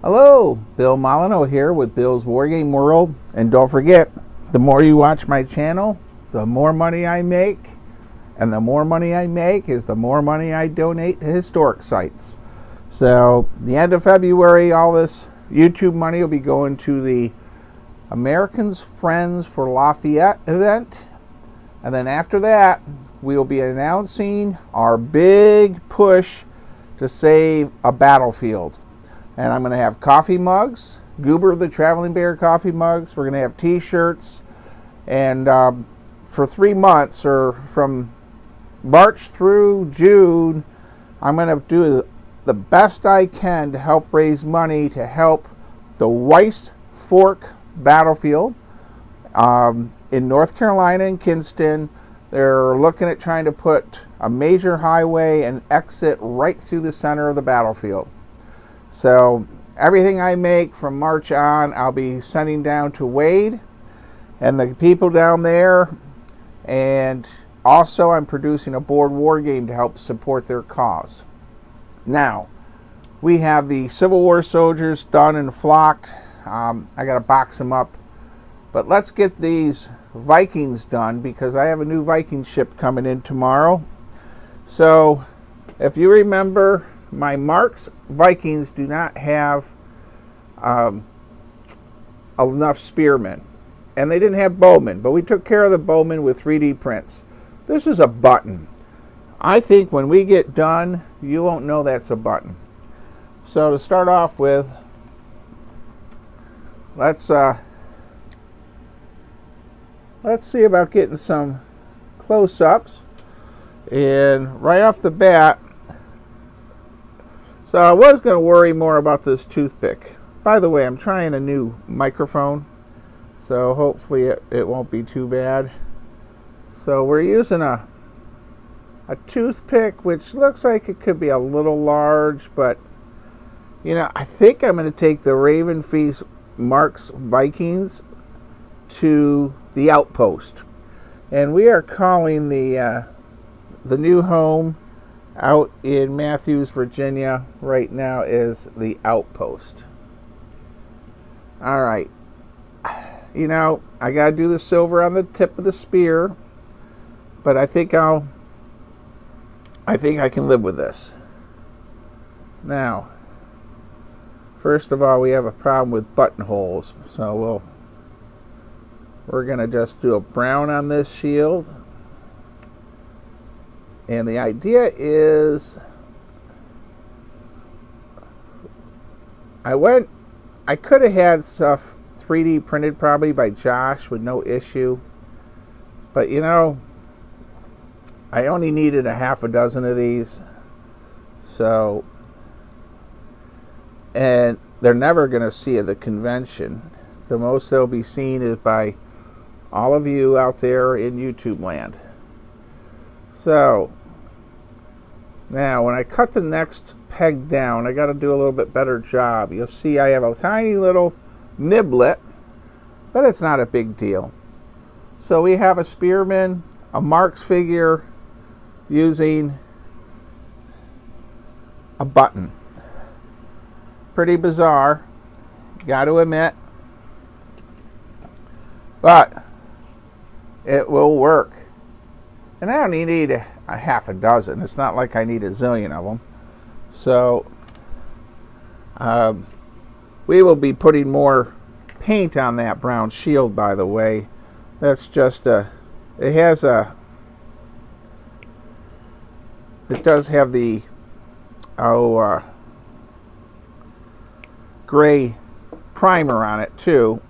Hello, Bill Molyneux here with Bill's Wargame World. And don't forget, the more you watch my channel, the more money I make. And the more money I make is the more money I donate to historic sites. So, the end of February, all this YouTube money will be going to the Americans Friends for Lafayette event. And then after that, we will be announcing our big push to save a battlefield. And I'm going to have coffee mugs, Goober the Traveling Bear coffee mugs. We're going to have t-shirts. And for 3 months, or from March through June, I'm going to do the best I can to help raise money to help the Weiss Fork battlefield in North Carolina and Kinston. They're looking at trying to put a major highway and exit right through the center of the battlefield. So everything I make from March on, I'll be sending down to Wade and the people down there. And also I'm producing a board war game to help support their cause. Now, we have the Civil War soldiers done and flocked. I got to box them up. But let's get these Vikings done because I have a new Viking ship coming in tomorrow. So, if you remember, my Marx Vikings do not have enough spearmen. And they didn't have bowmen, but we took care of the bowmen with 3D prints. This is a button. I think when we get done, you won't know that's a button. So to start off with, let's see about getting some close-ups. And right off the bat, so I was going to worry more about this toothpick. By the way, I'm trying a new microphone, so hopefully it won't be too bad. So we're using a toothpick, which looks like it could be a little large, but you know, I think I'm going to take the Ravenfeast Marx Vikings to the outpost, and we are calling the new home out in Matthews, Virginia right now is the outpost. All right, you know, I got to do the silver on the tip of the spear, but I think I can live with this. Now, first of all, we have a problem with buttonholes, so we're going to just do a brown on this shield. And the idea is I could have had stuff 3D printed probably by Josh with no issue. But you know, I only needed a half a dozen of these. So, and they're never going to see at the convention. The most they'll be seen is by all of you out there in YouTube land. So, now when I cut the next peg down, I got to do a little bit better job. You'll see I have a tiny little niblet, but it's not a big deal. So we have a spearman, a Marx figure using a button. Pretty bizarre, got to admit, but it will work. And I only need a half a dozen. It's not like I need a zillion of them. So we will be putting more paint on that brown shield, by the way. That's just it does have the gray primer on it too.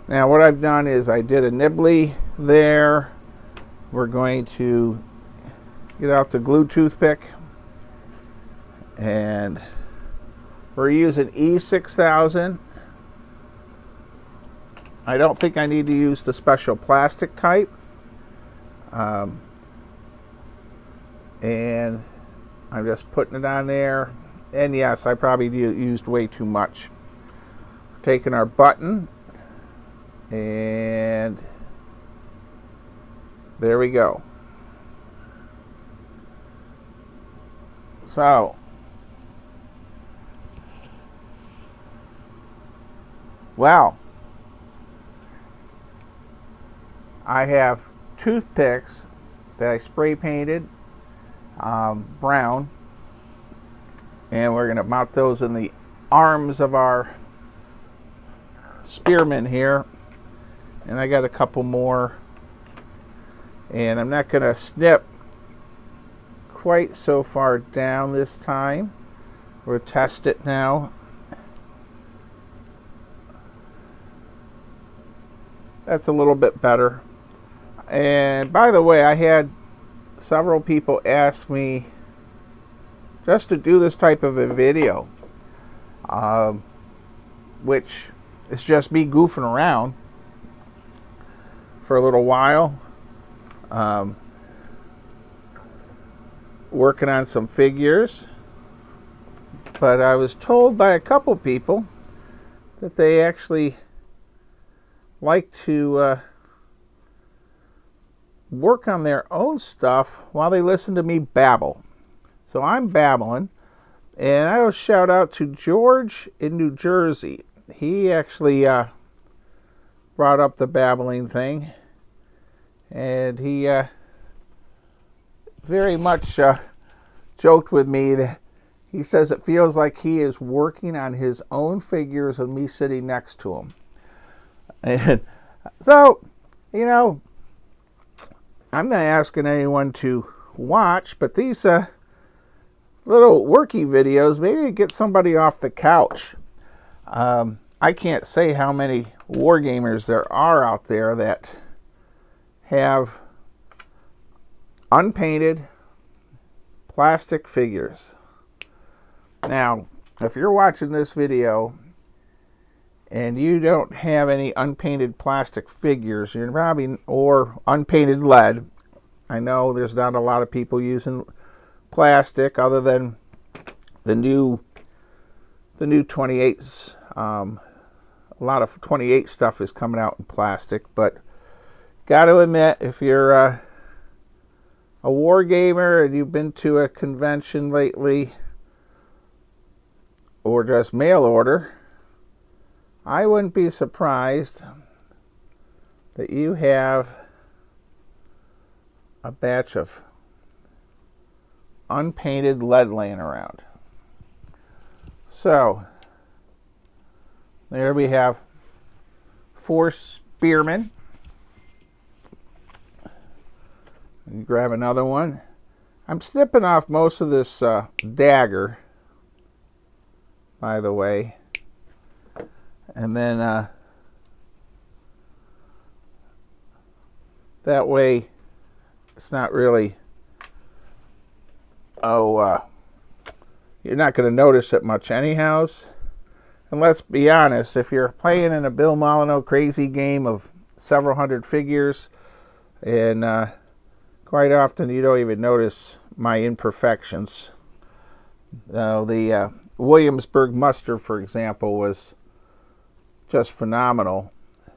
Now what I've done is I did a nibbly there. We're going to get out the glue toothpick, and we're using E6000. I don't think I need to use the special plastic type. And I'm just putting it on there. And yes, I probably used way too much. Taking our button, and there we go. So, well, I have toothpicks that I spray painted brown, and we're going to mount those in the arms of our spearmen here. And I got a couple more, and I'm not going to snip quite so far down this time. We'll test it now. That's a little bit better. And by the way, I had several people ask me just to do this type of a video, which is just me goofing around for a little while, working on some figures. But I was told by a couple people that they actually like to work on their own stuff while they listen to me babble. So I'm babbling, and I will shout out to George in New Jersey. He actually brought up the babbling thing, and he very much joked with me that he says it feels like he is working on his own figures with me sitting next to him. And so, you know, I'm not asking anyone to watch, but these little worky videos, maybe get somebody off the couch. I can't say how many wargamers there are out there that have unpainted plastic figures. Now, if you're watching this video and you don't have any unpainted plastic figures, you're probably, or unpainted lead. I know there's not a lot of people using plastic other than the new 28s. A lot of 28 stuff is coming out in plastic, but got to admit, if you're a war gamer and you've been to a convention lately or just mail order, I wouldn't be surprised that you have a batch of unpainted lead laying around. So, there we have 4 spearmen. And grab another one. I'm snipping off most of this dagger, by the way. And then that way it's not really, you're not going to notice it much anyhow. And let's be honest, if you're playing in a Bill Molyneux crazy game of several hundred figures, and quite often you don't even notice my imperfections. The Williamsburg muster, for example, was just phenomenal. It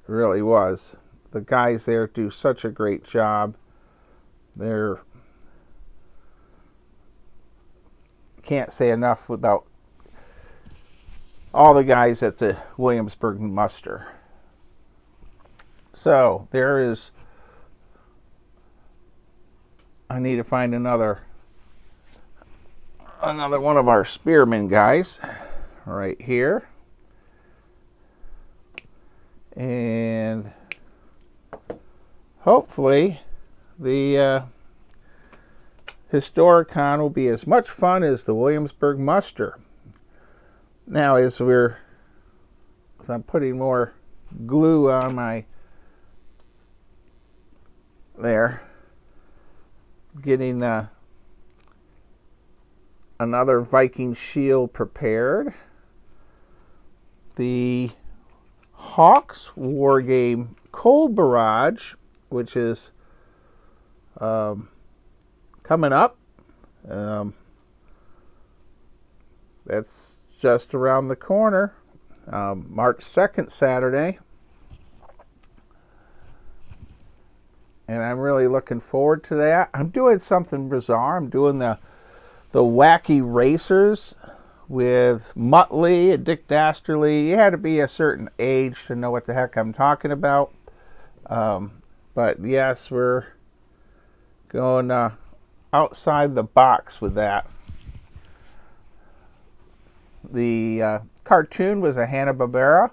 really was. The guys there do such a great job. They're, can't say enough about all the guys at the Williamsburg muster. So there is, I need to find another one of our spearmen guys right here. And hopefully the Historicon will be as much fun as the Williamsburg muster. Now, as I'm putting more glue on my, there, getting another Viking shield prepared. The Hawks Wargame Cold Barrage, which is coming up. That's just around the corner, March 2nd, Saturday. And I'm really looking forward to that. I'm doing something bizarre. I'm doing the the wacky racers with Muttley and Dick Dastardly. You had to be a certain age to know what the heck I'm talking about. But yes, we're going outside the box with that. The cartoon was a Hanna-Barbera.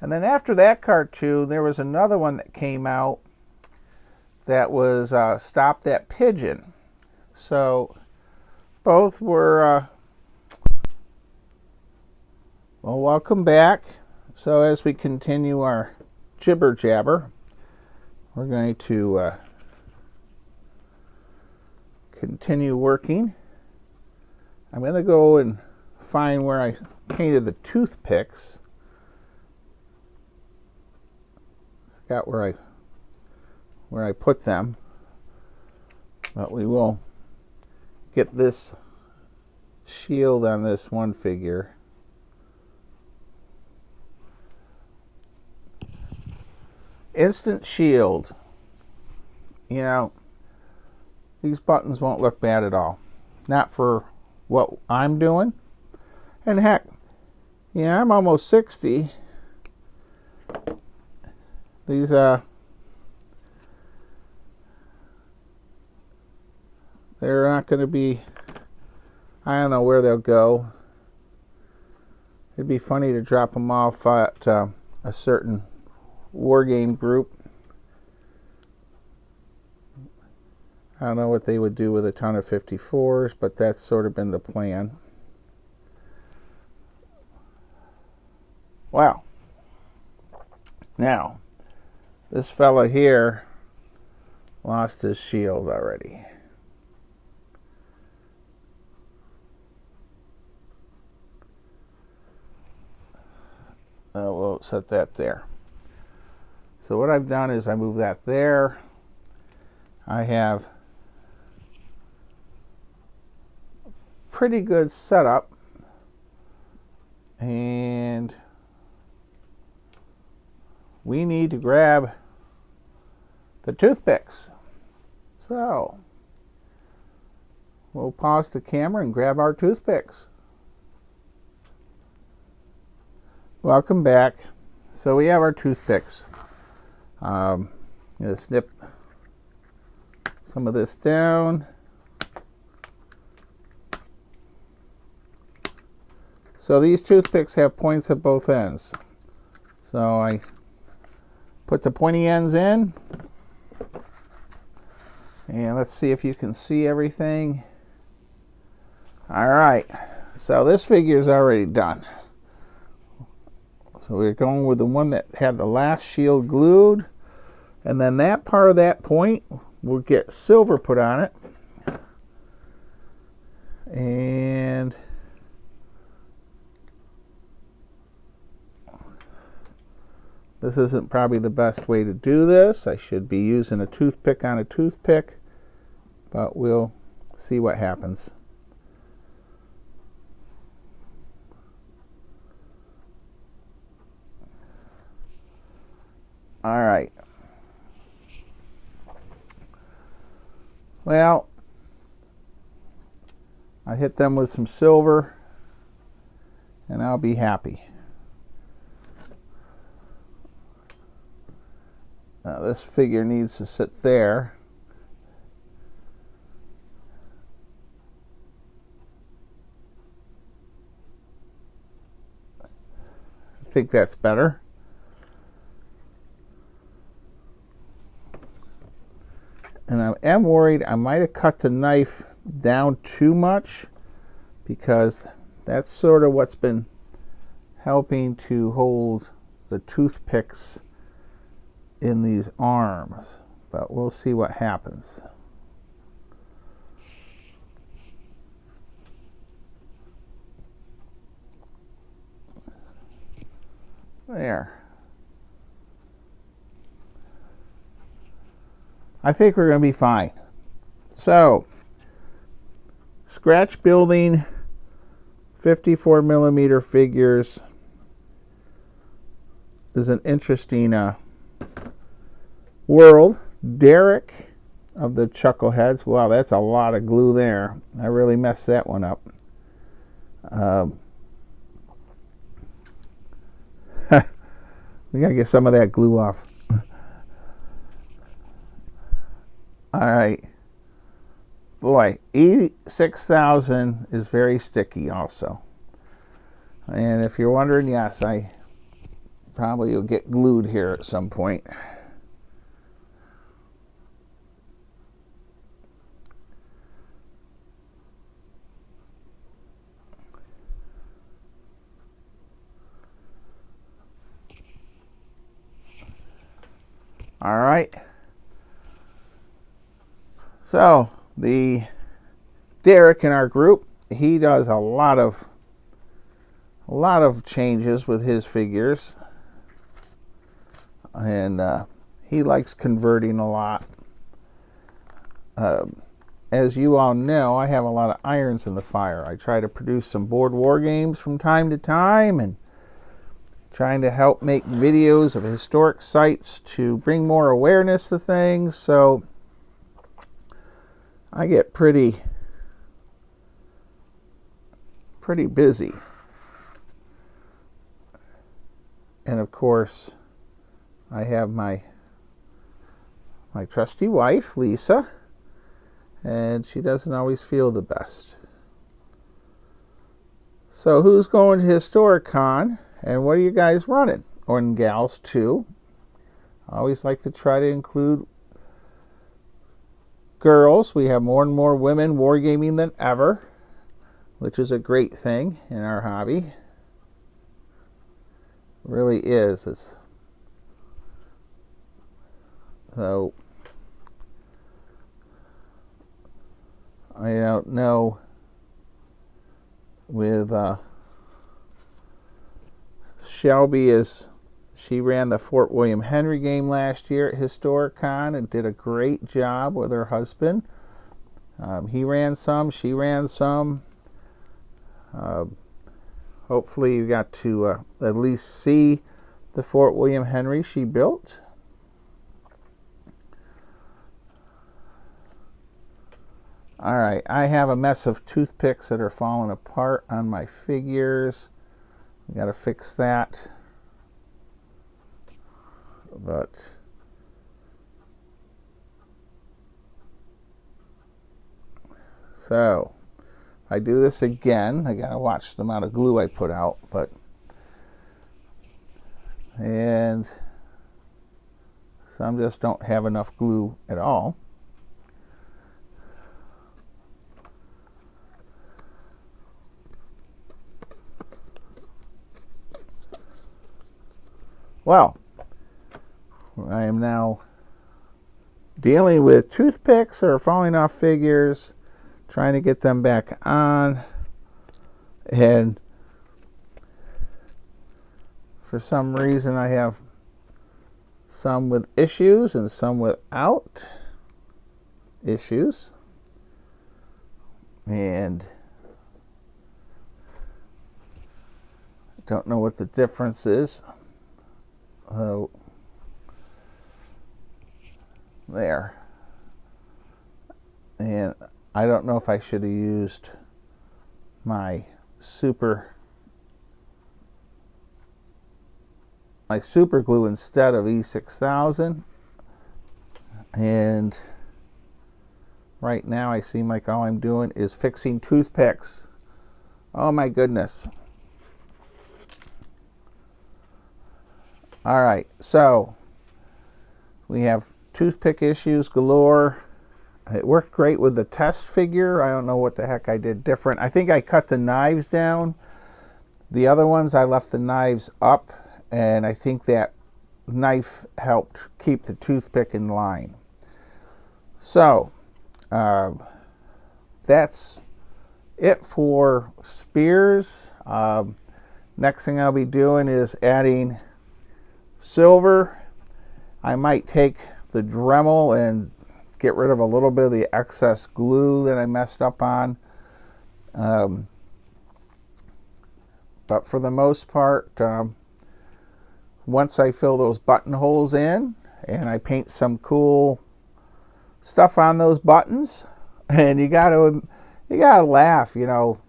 And then after that cartoon, there was another one that came out that was Stop That Pigeon. So both were, well, welcome back. So as we continue our jibber jabber, we're going to continue working. I'm going to go and find where I painted the toothpicks. Forgot where I put them, but we will get this shield on this one figure. Instant shield. You know, these buttons won't look bad at all. Not for what I'm doing. And heck, yeah, I'm almost 60. These they're not going to be, I don't know where they'll go. It'd be funny to drop them off at a certain war game group. I don't know what they would do with a ton of 54s, but that's sort of been the plan. Wow. Now, this fella here lost his shield already. We'll set that there. So what I've done is I move that there. I have pretty good setup, and we need to grab the toothpicks. So we'll pause the camera and grab our toothpicks. Welcome back. So we have our toothpicks. I'm going to snip some of this down. So these toothpicks have points at both ends. So I put the pointy ends in. And let's see if you can see everything. All right. So this figure is already done. So we're going with the one that had the last shield glued. And then that part of that point will get silver put on it. And this isn't probably the best way to do this. I should be using a toothpick on a toothpick, but we'll see what happens. All right. Well, I hit them with some silver, and I'll be happy. Now this figure needs to sit there. I think that's better. And I am worried I might have cut the knife down too much, because that's sort of what's been helping to hold the toothpicks in these arms. But we'll see what happens. There. I think we're going to be fine. So, scratch building 54 millimeter figures is an interesting world. Derek of the chuckleheads. Wow, that's a lot of glue there. I really messed that one up. We gotta get some of that glue off. All right. Boy, E6000 is very sticky also. And if you're wondering, yes, I probably will get glued here at some point. All right. So the Derek in our group, he does a lot of changes with his figures, and he likes converting a lot. As you all know, I have a lot of irons in the fire. I try to produce some board war games from time to time, and trying to help make videos of historic sites to bring more awareness to things. So I get pretty busy. And of course, I have my trusty wife, Lisa, and she doesn't always feel the best. So who's going to HistoricCon, and what are you guys running? Or gals too. I always like to try to include girls. We have more and more women wargaming than ever, which is a great thing in our hobby. It really is. So I don't know with Shelby, she ran the Fort William Henry game last year at HistoricCon and did a great job with her husband. He ran some, she ran some. Hopefully you got to at least see the Fort William Henry she built. All right, I have a mess of toothpicks that are falling apart on my figures. We got to fix that. But so if I do this again, I got to watch the amount of glue I put out, and some just don't have enough glue at all. Well, I am now dealing with toothpicks that are falling off figures, trying to get them back on, and for some reason I have some with issues and some without issues, and I don't know what the difference is. There. And I don't know if I should have used my super glue instead of E6000. And right now I seem like all I'm doing is fixing toothpicks. Oh my goodness. All right, so we have toothpick issues galore. It worked great with the test figure. I don't know what the heck I did different. I think I cut the knives down. The other ones I left the knives up, and I think that knife helped keep the toothpick in line. So that's it for spears. Next thing I'll be doing is adding silver. I might take the Dremel and get rid of a little bit of the excess glue that I messed up on. But for the most part, once I fill those buttonholes in and I paint some cool stuff on those buttons, and you gotta laugh. You know,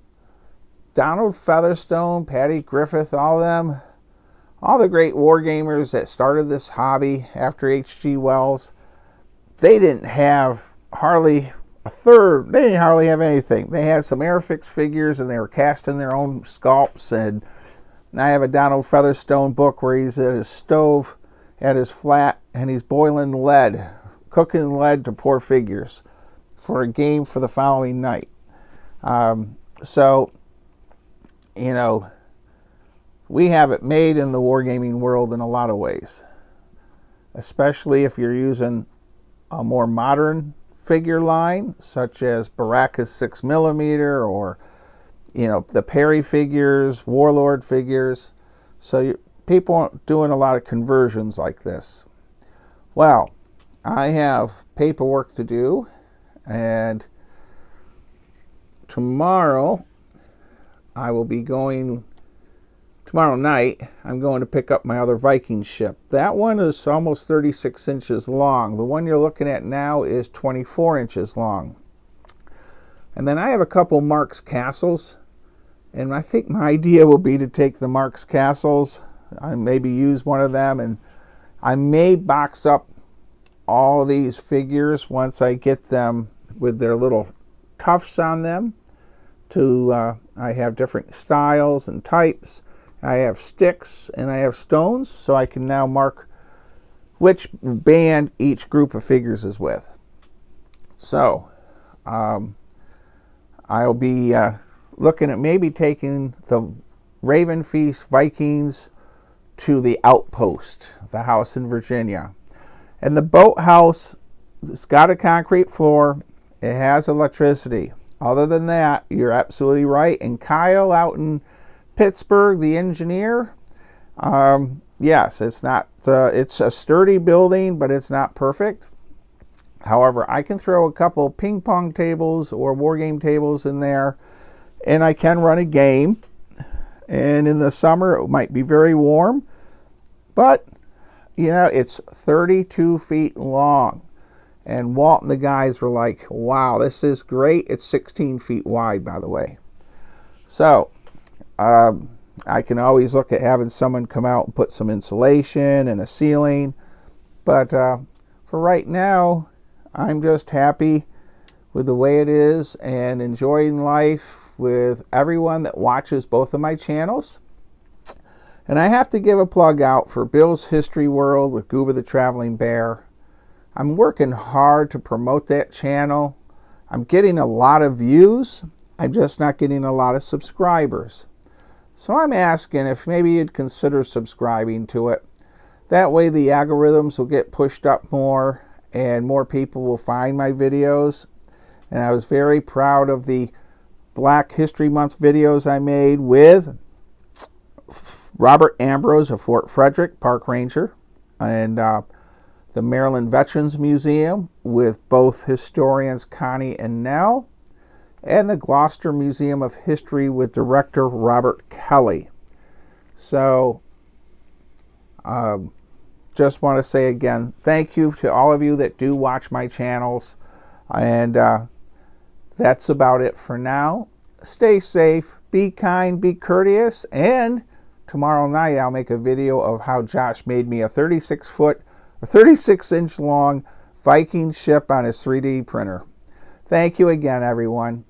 Donald Featherstone, Patty Griffith, all the great wargamers that started this hobby after H.G. Wells, they didn't have hardly a third. They didn't hardly have anything. They had some Airfix figures, and they were casting their own sculpts. And I have a Donald Featherstone book where he's at his stove at his flat, and he's boiling lead, cooking lead to pour figures for a game for the following night. So, you know, we have it made in the wargaming world in a lot of ways, especially if you're using a more modern figure line, such as Baraka's 6mm, or, you know, the Perry figures, Warlord figures. So people aren't doing a lot of conversions like this. Well, I have paperwork to do, and tomorrow night, I'm going to pick up my other Viking ship. That one is almost 36 inches long. The one you're looking at now is 24 inches long. And then I have a couple Marx castles, and I think my idea will be to take the Marx castles, I maybe use one of them, and I may box up all these figures once I get them with their little tufts on them. I have different styles and types. I have sticks and I have stones, so I can now mark which band each group of figures is with. So I'll be looking at maybe taking the Ravenfeast Vikings to the Outpost, the house in Virginia. And the boathouse, it's got a concrete floor. It has electricity. Other than that, you're absolutely right. And Kyle out in Pittsburgh, the engineer, yes, it's not. It's a sturdy building, but it's not perfect. However, I can throw a couple ping pong tables or war game tables in there, and I can run a game. And in the summer, it might be very warm, but you know, it's 32 feet long. And Walt and the guys were like, wow, this is great. It's 16 feet wide, by the way. So I can always look at having someone come out and put some insulation and a ceiling. But for right now, I'm just happy with the way it is and enjoying life with everyone that watches both of my channels. And I have to give a plug out for Bill's History World with Gooba the Traveling Bear. I'm working hard to promote that channel. I'm getting a lot of views. I'm just not getting a lot of subscribers. So I'm asking if maybe you'd consider subscribing to it. That way the algorithms will get pushed up more and more people will find my videos. And I was very proud of the Black History Month videos I made with Robert Ambrose of Fort Frederick, Park Ranger, and the Maryland Veterans Museum with both historians Connie and Nell, and the Gloucester Museum of History with director Robert Kelly. So just want to say again, thank you to all of you that do watch my channels, and that's about it for now. Stay safe, be kind, be courteous, and tomorrow night I'll make a video of how Josh made me a 36-inch long Viking ship on his 3D printer. Thank you again, everyone.